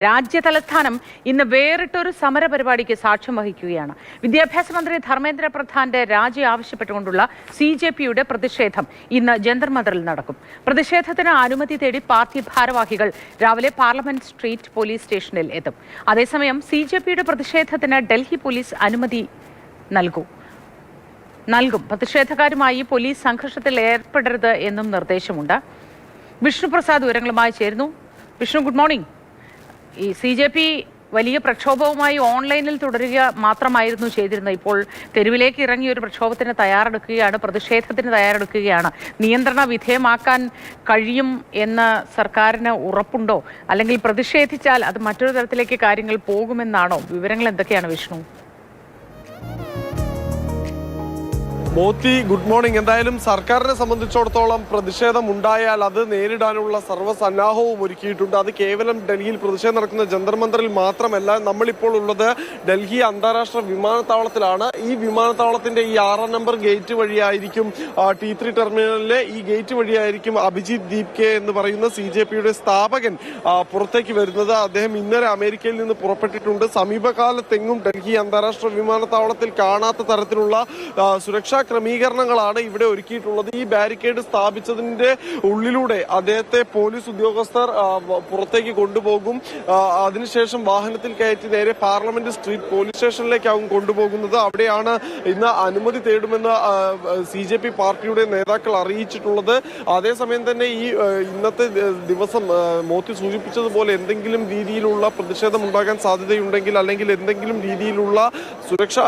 രാജ്യതലസ്ഥാനം ഇന്ന് വേറിട്ടൊരു സമര പരിപാടിക്ക് സാക്ഷ്യം വഹിക്കുകയാണ്. വിദ്യാഭ്യാസ മന്ത്രി ധർമ്മേന്ദ്ര പ്രധാന്റെ രാജി ആവശ്യപ്പെട്ടുകൊണ്ടുള്ള CJPയുടെ പ്രതിഷേധം ഇന്ന് ജന്തർ മന്ദറിൽ നടക്കും. പ്രതിഷേധത്തിന് അനുമതി തേടി പാർട്ടി ഭാരവാഹികൾ രാവിലെ പാർലമെന്റ് സ്ട്രീറ്റ് പോലീസ് സ്റ്റേഷനിൽ എത്തും. അതേസമയം CJPയുടെ പ്രതിഷേധത്തിന് ഡൽഹി പോലീസ് അനുമതി നൽകും. പ്രതിഷേധക്കാരുമായി പോലീസ് സംഘർഷത്തിൽ ഏർപ്പെടരുത് എന്നും നിർദ്ദേശമുണ്ട്. വിഷ്ണുപ്രസാദ് വിവരങ്ങളുമായി ചേരുന്നു. Vishnu, good morning. ഈ CJP വലിയ പ്രക്ഷോഭവുമായി ഓൺലൈനിൽ തുടരുക മാത്രമായിരുന്നു ചെയ്തിരുന്നത്. ഇപ്പോൾ തെരുവിലേക്ക് ഇറങ്ങി ഒരു പ്രക്ഷോഭത്തിന് തയ്യാറെടുക്കുകയാണ്, പ്രതിഷേധത്തിന് തയ്യാറെടുക്കുകയാണ്. നിയന്ത്രണ വിധേയമാക്കാൻ കഴിയും എന്ന് സർക്കാരിന് ഉറപ്പുണ്ടോ? അല്ലെങ്കിൽ പ്രതിഷേധിച്ചാൽ അത് മറ്റൊരു തരത്തിലേക്ക് കാര്യങ്ങൾ പോകുമെന്നാണോ? വിവരങ്ങൾ എന്തൊക്കെയാണ് വിഷ്ണു? Moti, good morning. എന്തായാലും സർക്കാരിനെ സംബന്ധിച്ചിടത്തോളം പ്രതിഷേധം ഉണ്ടായാൽ അത് നേരിടാനുള്ള സർവ്വസന്നാഹവും ഒരുക്കിയിട്ടുണ്ട്. അത് കേവലം ഡൽഹിയിൽ പ്രതിഷേധം നടക്കുന്ന ജന്തർ മന്ദറിൽ മാത്രമല്ല, നമ്മളിപ്പോൾ ഉള്ളത് ഡൽഹി അന്താരാഷ്ട്ര വിമാനത്താവളത്തിലാണ്. ഈ വിമാനത്താവളത്തിന്റെ ഈ 6 നമ്പർ ഗേറ്റ് വഴിയായിരിക്കും T3 ടെർമിനലിലെ ഈ ഗേറ്റ് വഴിയായിരിക്കും അഭിജിത് ദീപ്കെ എന്ന് പറയുന്ന CJPയുടെ സ്ഥാപകൻ പുറത്തേക്ക് വരുന്നത്. അദ്ദേഹം ഇന്നലെ അമേരിക്കയിൽ നിന്ന് പുറപ്പെട്ടിട്ടുണ്ട്. സമീപകാലത്തെങ്ങും ഡൽഹി അന്താരാഷ്ട്ര വിമാനത്താവളത്തിൽ കാണാത്ത തരത്തിലുള്ള സുരക്ഷാ ക്രമീകരണങ്ങളാണ് ഇവിടെ ഒരുക്കിയിട്ടുള്ളത്. ഈ ബാരിക്കേഡ് സ്ഥാപിച്ചതിന്റെ ഉള്ളിലൂടെ അദ്ദേഹത്തെ പോലീസ് ഉദ്യോഗസ്ഥർ പുറത്തേക്ക് കൊണ്ടുപോകും. അതിനുശേഷം വാഹനത്തിൽ കയറ്റി നേരെ പാർലമെന്റ് സ്ട്രീറ്റ് പോലീസ് സ്റ്റേഷനിലേക്കാവും കൊണ്ടുപോകുന്നത്. അവിടെയാണ് ഇന്ന് അനുമതി തേടുമെന്ന് CJP പാർട്ടിയുടെ നേതാക്കൾ അറിയിച്ചിട്ടുള്ളത്. അതേസമയം തന്നെ ഈ ഇന്നത്തെ ദിവസം മോത്തി സൂചിപ്പിച്ചതുപോലെ എന്തെങ്കിലും രീതിയിലുള്ള പ്രതിഷേധം ഉണ്ടാകാൻ സാധ്യതയുണ്ടെങ്കിൽ, അല്ലെങ്കിൽ എന്തെങ്കിലും രീതിയിലുള്ള സുരക്ഷാ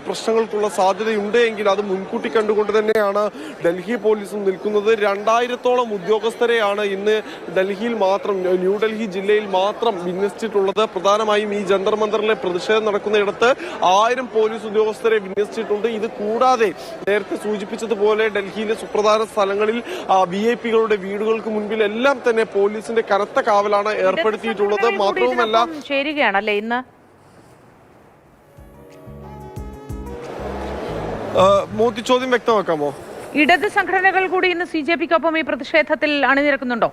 പ്രശ്നങ്ങൾക്കുള്ള സാധ്യതയുണ്ട് എങ്കിൽ അത് മുൻകൂട്ടി കണ്ടുകൊണ്ട് തന്നെയാണ് ഡൽഹി പോലീസും നിൽക്കുന്നത്. 2000-ഓളം ഉദ്യോഗസ്ഥരെയാണ് ഇന്ന് ഡൽഹിയിൽ മാത്രം, ന്യൂഡൽഹി ജില്ലയിൽ മാത്രം വിന്യസിച്ചിട്ടുള്ളത്. പ്രധാനമായും ഈ ജന്തർ മന്ദറിലെ പ്രതിഷേധം നടക്കുന്നയിടത്ത് 1000 പോലീസ് ഉദ്യോഗസ്ഥരെ വിന്യസിച്ചിട്ടുണ്ട്. ഇത് കൂടാതെ നേരത്തെ സൂചിപ്പിച്ചതുപോലെ ഡൽഹിയിലെ സുപ്രധാന സ്ഥലങ്ങളിൽ VIP-കളുടെ വീടുകൾക്ക് മുൻപിൽ എല്ലാം തന്നെ പോലീസിന്റെ കനത്ത കാവലാണ് ഏർപ്പെടുത്തിയിട്ടുള്ളത്. മാത്രവുമല്ല, ചേരുകയാണല്ലേ ഇന്ന് മോത്തി, ചോദ്യം വ്യക്തമാക്കാമോ? ഇടത് സംഘടനകൾ കൂടി ഇന്ന് CJPക്കൊപ്പം ഈ പ്രതിഷേധത്തിൽ അണിനിരക്കുന്നുണ്ടോ?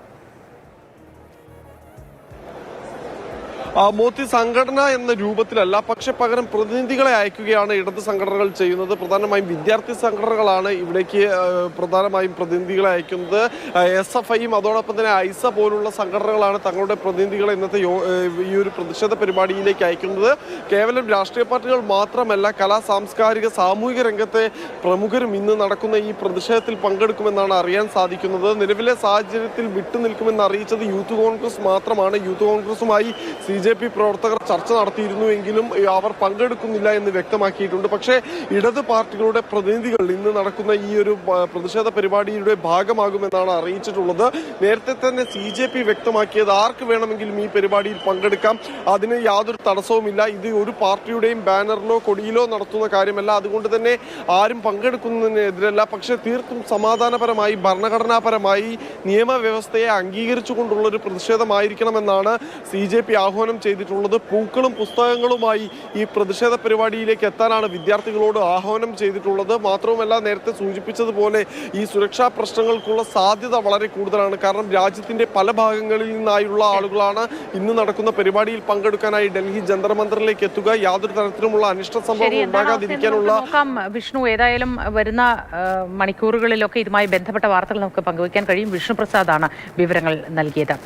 മോത്തി, സംഘടന എന്ന രൂപത്തിലല്ല, പക്ഷെ പകരം പ്രതിനിധികളെ അയക്കുകയാണ് ഇടത് സംഘടനകൾ ചെയ്യുന്നത്. പ്രധാനമായും വിദ്യാർത്ഥി സംഘടനകളാണ് ഇവിടേക്ക് പ്രധാനമായും പ്രതിനിധികളെ അയക്കുന്നത്. SFIയും അതോടൊപ്പം തന്നെ ഐസ പോലുള്ള സംഘടനകളാണ് തങ്ങളുടെ പ്രതിനിധികളെ ഇന്നത്തെ ഈ ഒരു പ്രതിഷേധ പരിപാടിയിലേക്ക് അയക്കുന്നത്. കേവലം രാഷ്ട്രീയ പാർട്ടികൾ മാത്രമല്ല, കലാ സാംസ്കാരിക സാമൂഹിക രംഗത്തെ പ്രമുഖരും ഇന്ന് നടക്കുന്ന ഈ പ്രതിഷേധത്തിൽ പങ്കെടുക്കുമെന്നാണ് അറിയാൻ സാധിക്കുന്നത്. നിലവിലെ സാഹചര്യത്തിൽ വിട്ടുനിൽക്കുമെന്ന് അറിയിച്ചത് യൂത്ത് കോൺഗ്രസ് മാത്രമാണ്. യൂത്ത് കോൺഗ്രസുമായി CJP പ്രവർത്തകർ ചർച്ച നടത്തിയിരുന്നുവെങ്കിലും അവർ പങ്കെടുക്കുന്നില്ല എന്ന് വ്യക്തമാക്കിയിട്ടുണ്ട്. പക്ഷേ ഇടത് പാർട്ടികളുടെ പ്രതിനിധികൾ ഇന്ന് നടക്കുന്ന ഈ ഒരു പ്രതിഷേധ പരിപാടിയുടെ ഭാഗമാകുമെന്നാണ് അറിയിച്ചിട്ടുള്ളത്. നേരത്തെ തന്നെ CJP വ്യക്തമാക്കിയത് ആർക്ക് വേണമെങ്കിലും ഈ പരിപാടിയിൽ പങ്കെടുക്കാം, അതിന് യാതൊരു തടസ്സവുമില്ല. ഇത് ഒരു പാർട്ടിയുടെയും ബാനറിലോ കൊടിയിലോ നടത്തുന്ന കാര്യമല്ല. അതുകൊണ്ട് തന്നെ ആരും പങ്കെടുക്കുന്നതിനെതിരല്ല. പക്ഷെ തീർത്തും സമാധാനപരമായി, ഭരണഘടനാപരമായി നിയമവ്യവസ്ഥയെ അംഗീകരിച്ചുകൊണ്ടുള്ള ഒരു പ്രതിഷേധമായിരിക്കണമെന്നാണ് CJP ആഹ്വാനം ചെയ്തിട്ടുള്ളത്. പൂക്കളും പുസ്തകങ്ങളുമായി ഈ പ്രതിഷേധ പരിപാടിയിലേക്ക് എത്താനാണ് വിദ്യാർത്ഥികളോട് ആഹ്വാനം ചെയ്തിട്ടുള്ളത്. മാത്രവുമല്ല, നേരത്തെ സൂചിപ്പിച്ചതുപോലെ ഈ സുരക്ഷാ പ്രശ്നങ്ങൾക്കുള്ള സാധ്യത വളരെ കൂടുതലാണ്. കാരണം രാജ്യത്തിന്റെ പല ഭാഗങ്ങളിൽ നിന്നായുള്ള ആളുകളാണ് ഇന്ന് നടക്കുന്ന പരിപാടിയിൽ പങ്കെടുക്കാനായി ഡൽഹി ജന്തർ മന്ദറിലേക്ക് എത്തുക. യാതൊരു തരത്തിലുമുള്ള അനിഷ്ട സംഭവം ഉണ്ടാകാതിരിക്കാനുള്ള വിഷ്ണു, ഏതായാലും വരുന്ന മണിക്കൂറുകളിലൊക്കെ ഇതുമായി ബന്ധപ്പെട്ട വാർത്തകൾ നമുക്ക് പങ്കുവയ്ക്കാൻ കഴിയും. വിഷ്ണുപ്രസാദാണ് വിവരങ്ങൾ നൽകിയത്.